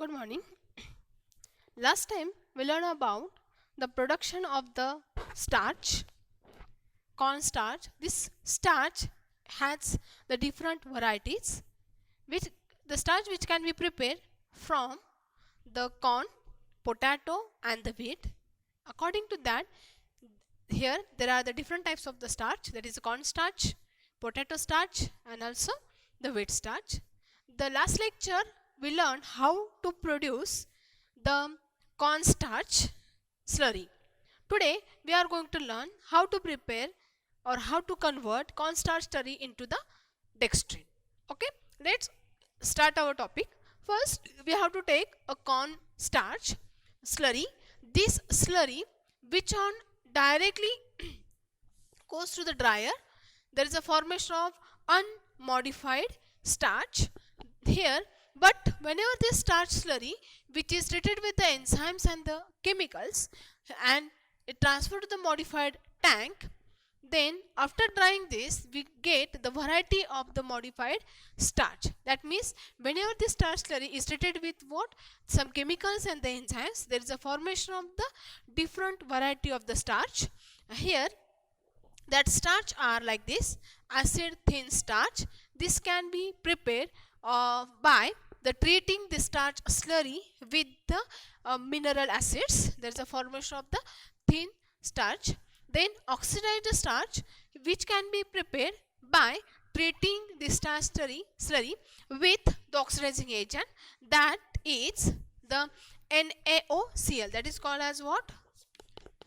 Good morning. Last time we learned about the production of the starch, cornstarch. This starch has the different varieties, which the starch which can be prepared from the corn, potato, and the wheat. According to that, here there are the different types of the starch, that is cornstarch, potato starch, and also the wheat starch. The last lecture we learned how to produce the cornstarch slurry. Today we are going to learn how to prepare or how to convert cornstarch slurry into the dextrin. Okay, let's start our topic. First we have to take a cornstarch slurry. This slurry which on directly goes to the dryer, there is a formation of unmodified starch here. But whenever this starch slurry which is treated with the enzymes and the chemicals and it transferred to the modified tank, then after drying this we get the variety of the modified starch. That means whenever this starch slurry is treated with what, some chemicals and the enzymes, there is a formation of the different variety of the starch. Here that starch are like this: acid thin starch. This can be prepared by the treating the starch slurry with the mineral acids. There is a formation of the thin starch. Then oxidized starch, which can be prepared by treating the starch slurry with the oxidizing agent, that is the NaOCl, that is called as what,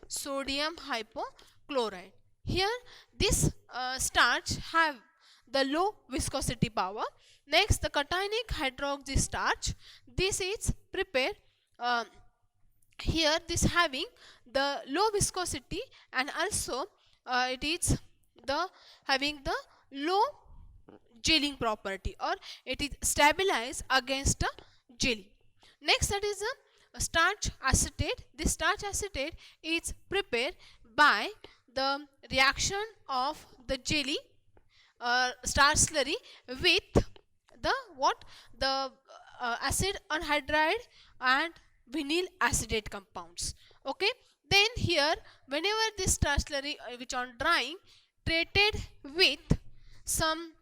sodium hypochlorite. Here this starch have the low viscosity power. Next, the cationic hydroxy starch, this is prepared here, this having the low viscosity and also it is the having the low gelling property, or it is stabilized against a jelly. Next, that is a starch acetate. This starch acetate is prepared by the reaction of the jelly starch slurry with the what, the acid anhydride and vinyl acetate compounds. Okay, then here whenever this starch slurry which on drying treated with some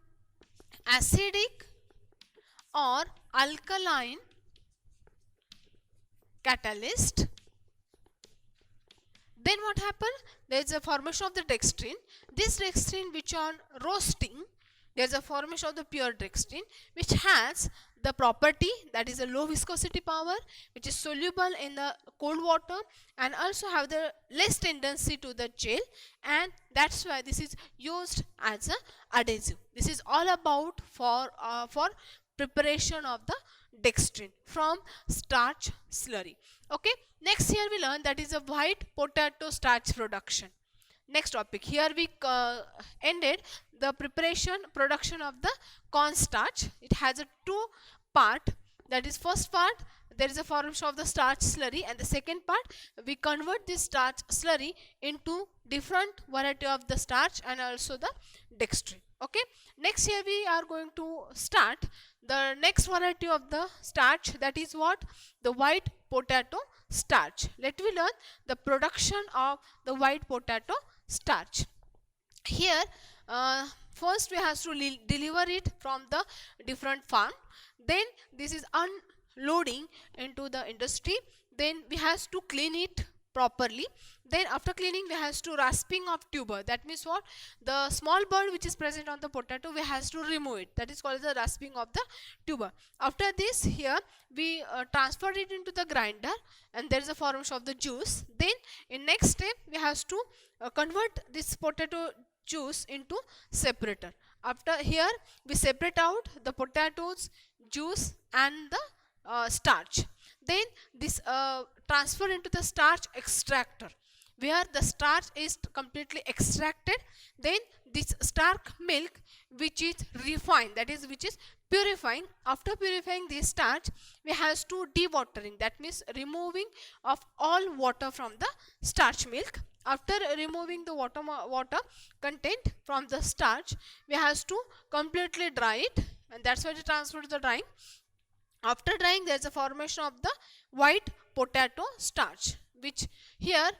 acidic or alkaline catalyst, then what happened, there is a formation of the dextrin. This dextrin which on roasting, there is a formation of the pure dextrin which has the property, that is a low viscosity power, which is soluble in the cold water and also have the less tendency to the gel, and that's why this is used as a adhesive. This is all about for preparation of the dextrin from starch slurry. Okay, next here we learn that is a white potato starch production. Next topic, here we ended the production of the cornstarch. It has a two part, that is first part there is a formation of the starch slurry, and the second part we convert this starch slurry into different variety of the starch and also the dextrin. Okay, next here we are going to start the next variety of the starch, that is what, the white potato starch. Let me learn the production of the white potato starch. Here first we have to deliver it from the different farm, then this is unloading into the industry, then we have to clean it properly, then after cleaning we have to rasping of tuber. That means what, the small bird which is present on the potato we have to remove it, that is called the rasping of the tuber. After this, here we transfer it into the grinder and there is a formation of the juice. Then in next step we have to convert this potato juice into separator. After here we separate out the potatoes juice and the starch. Then this transfer into the starch extractor, where the starch is completely extracted. Then this starch milk which is refined, that is which is purifying. After purifying this starch we have to dewatering, that means removing of all water from the starch milk. After removing the water content from the starch, we have to completely dry it, and that's why we transfer to the drying. After drying, there is a formation of the white potato starch, which here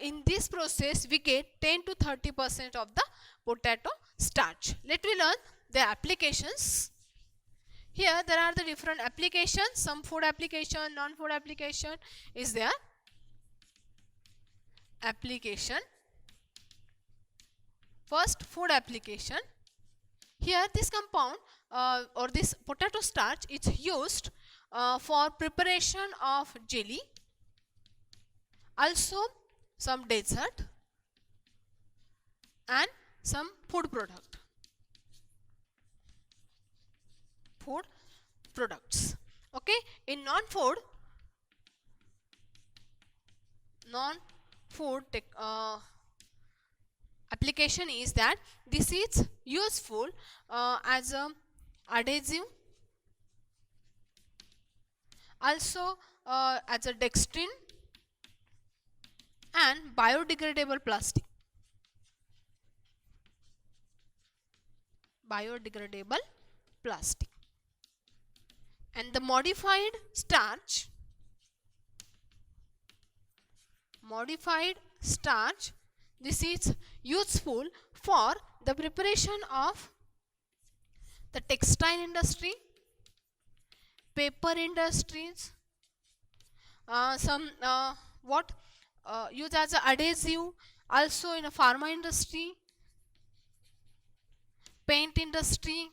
in this process we get 10 to 30% of the potato starch. Let me learn the applications. Here there are the different applications, some food application, non-food application is there. Application. First, food application. Here this compound or this potato starch is used for preparation of jelly, also some dessert and some food product. Food products. Okay, in non-food application is that this is useful as a adhesive, also as a dextrin and biodegradable plastic. Biodegradable plastic. And the modified starch, this is useful for the preparation of the textile industry, paper industries, some used as a adhesive, also in a pharma industry, paint industry,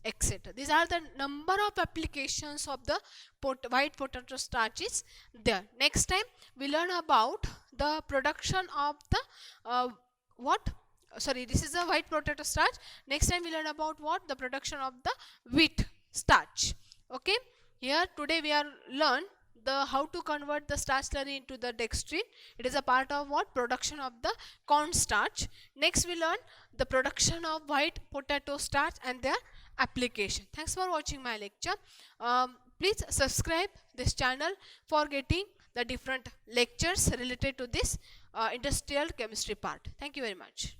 etc. These are the number of applications of the white potato starch is there. Next time we learn about the production of the this is the white potato starch. Next time we learn about what? The production of the wheat starch. Okay, here today we are learn the how to convert the starch slurry into the dextrin. It is a part of what? Production of the corn starch. Next we learn the production of white potato starch and their application. Thanks for watching my lecture. Please subscribe this channel for getting the different lectures related to this industrial chemistry part. Thank you very much.